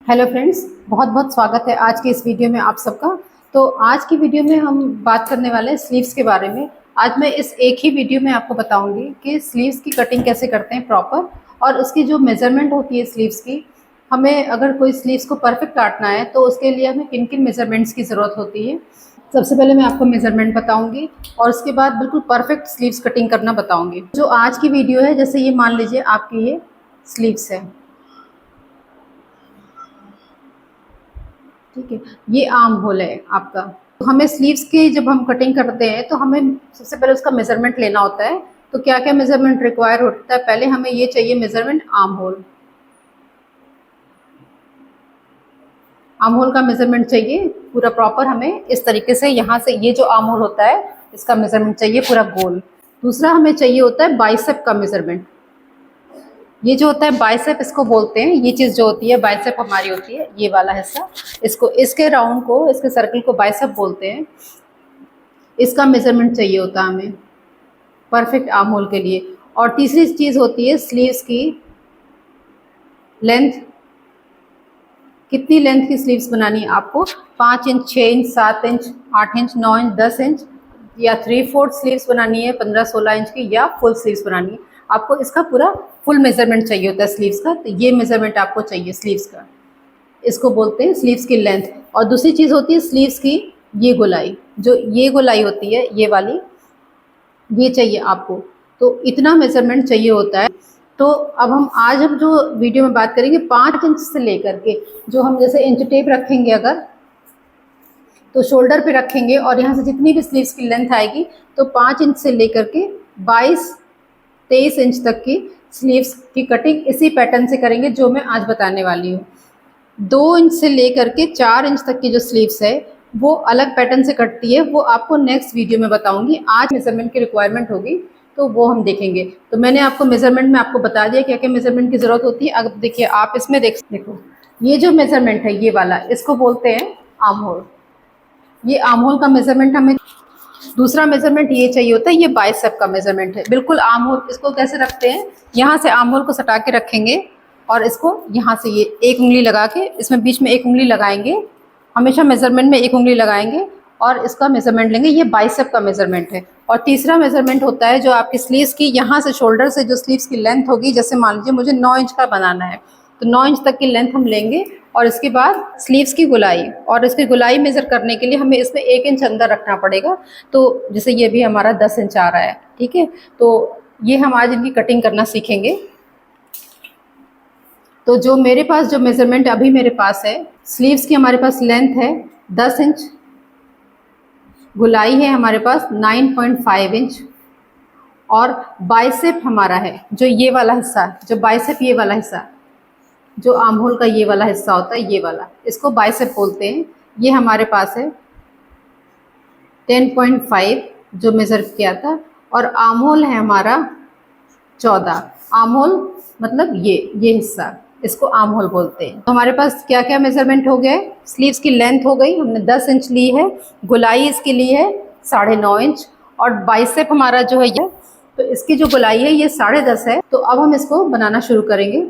Hello friends, बहुत बहुत स्वागत है आज के इस वीडियो में आप सबका। तो आज की वीडियो में हम बात करने वाले हैं स्लीव्स के बारे में। आज मैं इस एक ही वीडियो में आपको बताऊंगी कि स्लीव्स की कटिंग कैसे करते हैं प्रॉपर, और उसकी जो मेज़रमेंट होती है स्लीव्स की, हमें अगर कोई स्लीव्स को परफेक्ट काटना है तो उसके लिए हमें किन किन मेज़रमेंट्स की ज़रूरत होती है। सबसे पहले मैं आपको मेज़रमेंट बताऊंगी और उसके बाद बिल्कुल परफेक्ट स्लीव्स कटिंग करना बताऊंगी। जो आज की वीडियो है, जैसे ये मान लीजिए आपकी ये स्लीव्स है, ठीक है, ये आर्म होल है आपका। तो हमें स्लीव्स की जब हम कटिंग करते हैं तो हमें सबसे पहले उसका मेजरमेंट लेना होता है। तो क्या क्या मेजरमेंट रिक्वायर होता है, पहले हमें ये चाहिए measurement arm hole. Arm hole का मेजरमेंट चाहिए पूरा प्रॉपर, हमें इस तरीके से यहाँ से ये जो आर्म होल होता है इसका मेजरमेंट चाहिए पूरा गोल। दूसरा हमें चाहिए होता है बाइसेप का मेजरमेंट। ये जो होता है बाइसेप, इसको बोलते हैं, ये चीज़ जो होती है बाइसेप हमारी होती है, ये वाला हिस्सा, इसको, इसके राउंड को, इसके सर्कल को बाइसेप बोलते हैं। इसका मेजरमेंट चाहिए होता है हमें परफेक्ट आर्म होल के लिए। और तीसरी चीज़ होती है स्लीव्स की लेंथ। कितनी लेंथ की स्लीव्स बनानी है आपको? 5 inch, 6 inch, 7 inch, 8 inch, 9 inch, 10 inch, या 3/4 स्लीव्स बनानी है 15-16 इंच की, या फुल स्लीव्स बनानी है। आपको इसका पूरा फुल मेजरमेंट चाहिए होता है स्लीव्स का। तो ये मेजरमेंट आपको चाहिए स्लीव्स का, इसको बोलते हैं स्लीव्स की लेंथ। और दूसरी चीज़ होती है स्लीव्स की ये गोलाई, जो ये गोलाई होती है ये वाली, ये चाहिए आपको। तो इतना मेजरमेंट चाहिए होता है। तो अब हम जो वीडियो में बात करेंगे 5 इंच से लेकर के, जो हम जैसे इंच टेप रखेंगे अगर, तो शोल्डर पे रखेंगे और यहाँ से जितनी भी स्लीव्स की लेंथ आएगी तो 5 इंच से लेकर के 22-23 इंच तक की स्लीव्स की कटिंग इसी पैटर्न से करेंगे जो मैं आज बताने वाली हूँ। 2 इंच से लेकर के 4 इंच तक की जो स्लीव्स है वो अलग पैटर्न से कटती है, वो आपको नेक्स्ट वीडियो में बताऊंगी। आज मेजरमेंट की रिक्वायरमेंट होगी तो वो हम देखेंगे। तो मैंने आपको मेजरमेंट में आपको बता दिया क्या क्या मेजरमेंट की ज़रूरत होती है। अब देखिए, आप इसमें देखो, ये जो मेजरमेंट है ये वाला, इसको बोलते हैं आर्म होल। ये आर्म होल का मेजरमेंट हमें। दूसरा मेजरमेंट ये चाहिए होता है, ये बाइसेप का मेजरमेंट है। बिल्कुल आर्म होल, इसको कैसे रखते हैं, यहाँ से आर्म होल को सटा के रखेंगे और इसको यहाँ से ये एक उंगली लगा के, इसमें बीच में एक उंगली लगाएंगे, हमेशा मेजरमेंट में एक उंगली लगाएंगे और इसका मेजरमेंट लेंगे। ये बाइसेप का मेजरमेंट है। और तीसरा मेजरमेंट होता है जो आपकी स्लीव्स की, यहाँ से शोल्डर से जो स्लीव्स की लेंथ होगी, जैसे मान लीजिए मुझे 9 इंच का बनाना है तो 9 इंच तक की लेंथ हम लेंगे। और इसके बाद स्लीव्स की गुलाई, और इसकी गुलाई मेज़र करने के लिए हमें इसमें 1 इंच अंदर रखना पड़ेगा। तो जैसे ये भी हमारा 10 इंच आ रहा है, ठीक है। तो ये हम आज इनकी कटिंग करना सीखेंगे। तो जो मेरे पास जो मेज़रमेंट अभी मेरे पास है, स्लीव्स की हमारे पास लेंथ है 10 इंच, गुलाई है हमारे पास 9.5 इंच, और बाइसेप हमारा है जो ये वाला हिस्सा, जो बाइसेप ये वाला हिस्सा, जो आर्म होल का ये वाला हिस्सा होता है, ये वाला, इसको बाइसेप बोलते हैं। ये हमारे पास है 10.5 जो मेज़र किया था, और आर्म होल है हमारा 14। आर्म होल मतलब ये हिस्सा, इसको आर्म होल बोलते हैं। तो हमारे पास क्या क्या मेजरमेंट हो गए? स्लीव्स की लेंथ हो गई, हमने 10 इंच ली है, गुलाई इसकी ली है 9.5 इंच, और बाइसेप हमारा जो है ये, तो इसकी जो गुलाई है ये 10.5 है। तो अब हम इसको बनाना शुरू करेंगे।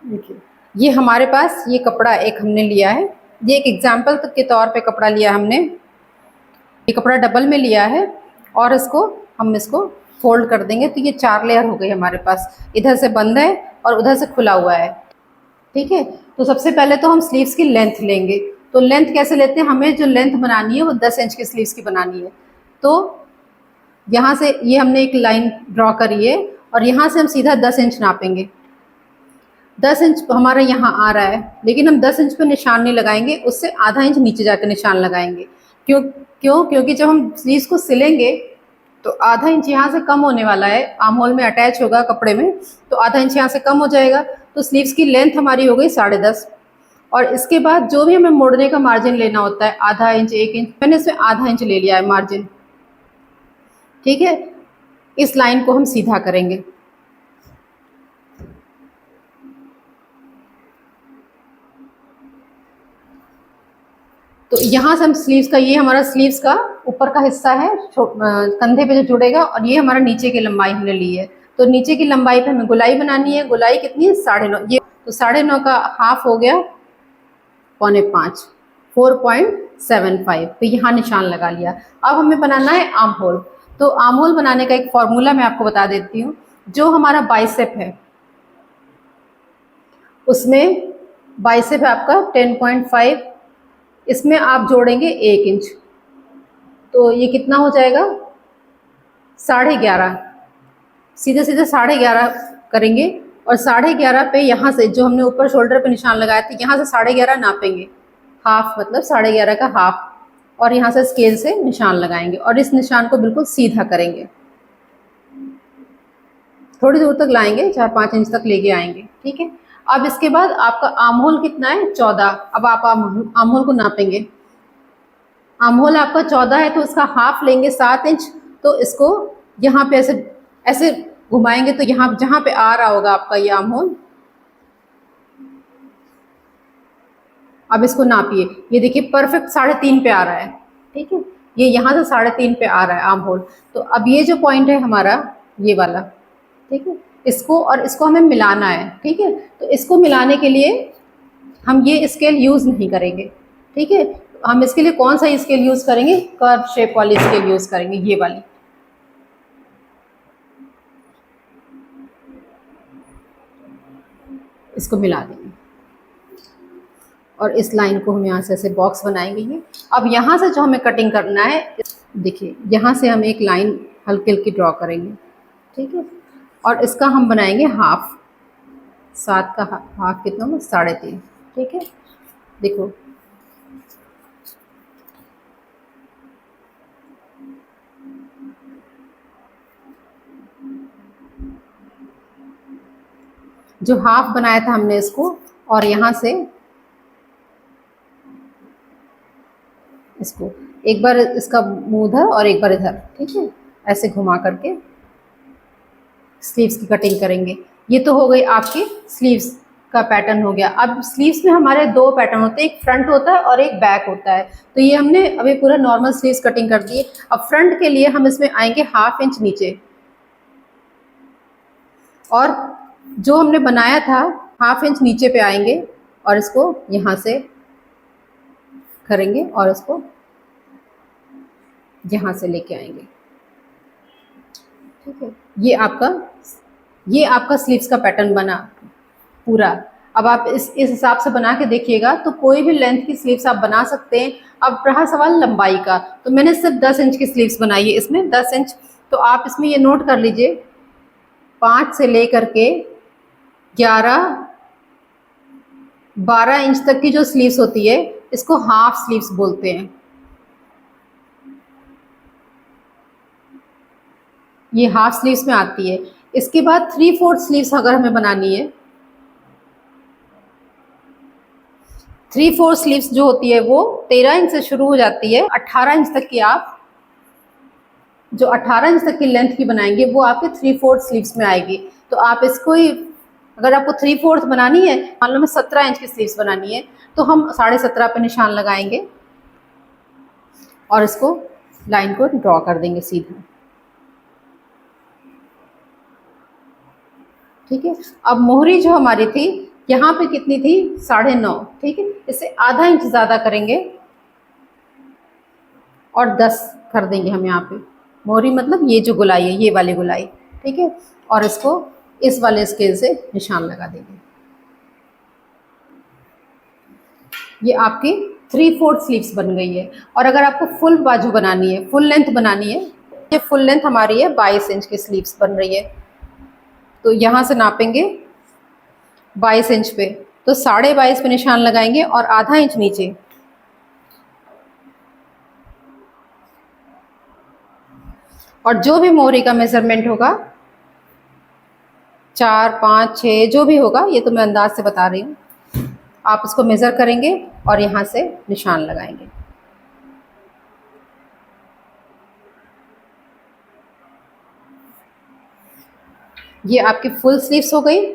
देखिए, ये हमारे पास ये कपड़ा एक हमने लिया है, ये एक एग्जाम्पल के तौर पे कपड़ा लिया हमने। ये कपड़ा डबल में लिया है और हम इसको फोल्ड कर देंगे। तो ये 4 लेयर हो गई हमारे पास, इधर से बंद है और उधर से खुला हुआ है, ठीक है। तो सबसे पहले तो हम स्लीव्स की लेंथ लेंगे। तो लेंथ कैसे लेते हैं? हमें जो लेंथ बनानी है वो 10 इंच की स्लीव्स की बनानी है। तो यहाँ से ये हमने एक लाइन ड्रॉ करी है और यहाँ से हम सीधा 10 इंच नापेंगे। 10 इंच हमारा यहाँ आ रहा है, लेकिन हम 10 इंच पे निशान नहीं लगाएंगे, उससे आधा इंच नीचे जाकर निशान लगाएंगे। क्योंकि जब हम स्लीव्स को सिलेंगे तो आधा इंच यहाँ से कम होने वाला है, आर्म होल में अटैच होगा कपड़े में, तो आधा इंच यहाँ से कम हो जाएगा। तो स्लीव्स की लेंथ हमारी हो गई 10.5। और इसके बाद जो भी हमें मोड़ने का मार्जिन लेना होता है, आधा इंच, 1 इंच, मैंने इसमें आधा इंच ले लिया है मार्जिन, ठीक है। इस लाइन को हम सीधा करेंगे। तो यहाँ से हम स्लीव्स का, ये हमारा स्लीव्स का ऊपर का हिस्सा है, कंधे पे जो जुड़ेगा, और ये हमारा नीचे की लंबाई हमने ली है। तो नीचे की लंबाई पे हमें गुलाई बनानी है। गुलाई कितनी है? 9.5। ये तो 9.5 का हाफ हो गया 5.75, 4.75, तो यहाँ निशान लगा लिया। अब हमें बनाना है आर्म होल। तो आर्म होल बनाने का एक फॉर्मूला मैं आपको बता देती हूँ। जो हमारा बाइसेप है उसमें बाइसेप है आपका 10.5, इसमें आप जोड़ेंगे 1 इंच, तो ये कितना हो जाएगा 11.5। सीधे सीधे 11.5 करेंगे और 11.5 पे यहाँ से जो हमने ऊपर शोल्डर पे निशान लगाया था यहाँ से 11.5 नापेंगे, हाफ मतलब 11.5 का हाफ, और यहाँ से स्केल से निशान लगाएंगे और इस निशान को बिल्कुल सीधा करेंगे, थोड़ी दूर तक लाएंगे, 4-5 इंच तक लेके आएंगे। ठीक है। अब इसके बाद आपका आर्म होल कितना है 14। अब आप आर्म होल को नापेंगे। आर्म होल आपका 14 है तो इसका हाफ लेंगे 7 इंच, तो इसको यहाँ पे ऐसे ऐसे घुमाएंगे तो यहाँ जहाँ पे आ रहा होगा आपका ये आर्म होल, अब इसको नापिए। ये देखिए परफेक्ट 3.5 पे आ रहा है। ठीक है, ये यहाँ से 3.5 पे आ रहा है आर्म होल। तो अब ये जो पॉइंट है हमारा ये वाला, ठीक है, इसको और इसको हमें मिलाना है। ठीक है, तो इसको मिलाने के लिए हम ये स्केल यूज़ नहीं करेंगे। ठीक है, हम इसके लिए कौन सा स्केल यूज़ करेंगे, कर्व शेप वाली स्केल यूज़ करेंगे, ये वाली। इसको मिला देंगे और इस लाइन को हम यहाँ से ऐसे बॉक्स बनाएंगे ये। अब यहाँ से जो हमें कटिंग करना है, देखिए यहाँ से हम एक लाइन हल्की हल्की ड्रॉ करेंगे। ठीक है, और इसका हम बनाएंगे हाफ, 7 का हाफ कितना हो 3.5। ठीक है, देखो जो हाफ बनाया था हमने इसको, और यहाँ से इसको एक बार इसका मुंह इधर और एक बार इधर, ठीक है, ऐसे घुमा करके स्लीव्स की कटिंग करेंगे। ये तो हो गई आपकी स्लीव्स का पैटर्न हो गया। अब स्लीव्स में हमारे 2 पैटर्न होते हैं, एक फ्रंट होता है और एक बैक होता है। तो ये हमने अभी पूरा नॉर्मल स्लीव्स कटिंग कर दी। अब फ्रंट के लिए हम इसमें आएंगे 1/2 इंच नीचे, और जो हमने बनाया था 1/2 इंच नीचे पे आएंगे और इसको यहाँ से करेंगे और इसको यहाँ से लेके आएंगे। ठीक है, ये आपका स्लीव्स का पैटर्न बना पूरा। अब आप इस हिसाब से बना के देखिएगा तो कोई भी लेंथ की स्लीव्स आप बना सकते हैं। अब रहा सवाल लंबाई का, तो मैंने सिर्फ 10 इंच की स्लीव्स बनाई है, इसमें 10 इंच। तो आप इसमें ये नोट कर लीजिए, 5 से लेकर के 11-12 इंच तक की जो स्लीव्स होती है इसको हाफ स्लीव्स बोलते हैं। ये हाफ स्लीव्स में आती है। इसके बाद 3/4 स्लीव्स अगर हमें बनानी है, 3/4 स्लीव्स जो होती है वो 13 इंच से शुरू हो जाती है। 18 इंच तक की आप जो 18 इंच तक की लेंथ की बनाएंगे वो आपके 3/4 स्लीव्स में आएगी। तो आप इसको ही, अगर आपको 3/4 बनानी है, मान लो मैं 17 इंच की स्लीव्स बनानी है, तो हम 17.5 पे निशान लगाएंगे और इसको लाइन को ड्रॉ कर देंगे सीधा। ठीक है, अब मोहरी जो हमारी थी यहाँ पे कितनी थी 9.5। ठीक है, इससे आधा इंच ज़्यादा करेंगे और 10 कर देंगे हम यहाँ पे। मोहरी मतलब ये जो गुलाई है, ये वाली गुलाई। ठीक है, और इसको इस वाले स्केल से निशान लगा देंगे। ये आपकी 3/4 स्लीव्स बन गई है। और अगर आपको फुल बाजू बनानी है, फुल लेंथ बनानी है, ये फुल लेंथ हमारी है 22 इंच की स्लीव्स बन रही है। तो यहाँ से नापेंगे 22 इंच पे, तो 22.5 पे निशान लगाएंगे और आधा इंच नीचे। और जो भी मोहरी का मेजरमेंट होगा 4, 5, 6 जो भी होगा, ये तो मैं अंदाज से बता रही हूँ, आप उसको मेज़र करेंगे और यहाँ से निशान लगाएंगे। ये आपकी फुल स्लीव्स हो गई।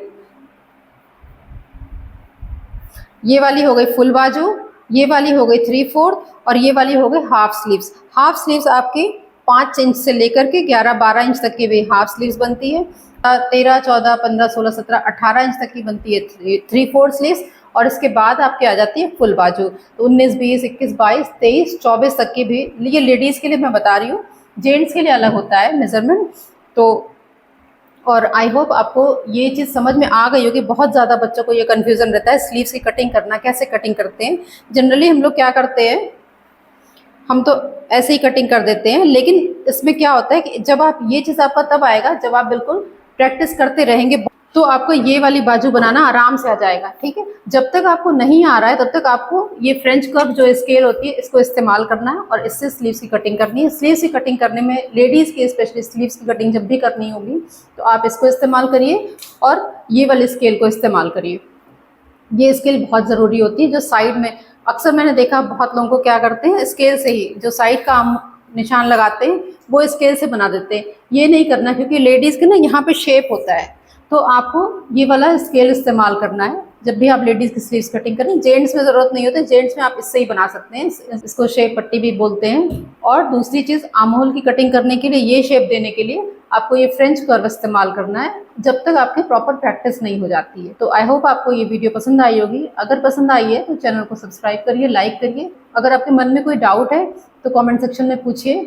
ये वाली हो गई फुल बाजू, ये वाली हो गई 3/4 और ये वाली हो गई हाफ स्लीव्स। हाफ स्लीव्स आपकी 5 इंच से लेकर के 11-12 इंच तक की भी हाफ स्लीव्स बनती है। 13, 14, 15, 16, 17, 18 इंच तक की बनती है 3/4 स्लीव्स। और इसके बाद आपके आ जाती है फुल बाजू। तो 19, 20, 21, 22, 23, 24 तक की भी, ये लेडीज़ के लिए मैं बता रही हूँ, जेंट्स के लिए अलग होता है मेजरमेंट। तो और आई होप आपको ये चीज़ समझ में आ गई होगी। बहुत ज़्यादा बच्चों को ये कन्फ्यूज़न रहता है स्लीव्स की कटिंग करना, कैसे कटिंग करते हैं। जनरली हम लोग क्या करते हैं, हम तो ऐसे ही कटिंग कर देते हैं, लेकिन इसमें क्या होता है कि जब आप, ये चीज़ आपका तब आएगा जब आप बिल्कुल प्रैक्टिस करते रहेंगे, तो आपको ये वाली बाजू बनाना आराम से आ जाएगा। ठीक है, जब तक आपको नहीं आ रहा है तब तक आपको ये फ्रेंच कर्व जो स्केल होती है इसको इस्तेमाल करना है और इससे स्लीव्स की कटिंग करनी है। स्लीव्स की कटिंग करने में लेडीज़ की स्पेशली स्लीव्स की कटिंग जब भी करनी होगी तो आप इसको इस्तेमाल करिए और ये वाले स्केल को इस्तेमाल करिए। ये स्केल बहुत ज़रूरी होती है। जो साइड में, अक्सर मैंने देखा बहुत लोगों को क्या करते हैं, स्केल से ही जो साइड का निशान लगाते हैं वो स्केल से बना देते हैं। ये नहीं करना, क्योंकि लेडीज़ के ना यहाँ पे शेप होता है, तो आपको ये वाला स्केल इस्तेमाल करना है जब भी आप लेडीज़ की स्लीव्स कटिंग करें। जेंट्स में ज़रूरत नहीं होती, जेंट्स में आप इससे ही बना सकते हैं, इसको शेप पट्टी भी बोलते हैं। और दूसरी चीज़, आर्म होल की कटिंग करने के लिए, ये शेप देने के लिए आपको ये फ्रेंच कर्व इस्तेमाल करना है जब तक आपकी प्रॉपर प्रैक्टिस नहीं हो जाती है। तो आई होप आपको ये वीडियो पसंद आई होगी। अगर पसंद आई है तो चैनल को सब्सक्राइब करिए, लाइक करिए। अगर आपके मन में कोई डाउट है तो कमेंट सेक्शन में पूछिए।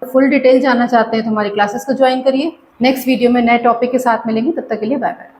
फुल डिटेल जानना चाहते हैं तो हमारी क्लासेस को ज्वाइन करिए। नेक्स्ट वीडियो में नए टॉपिक के साथ मिलेंगे, तब तक के लिए बाय बाय।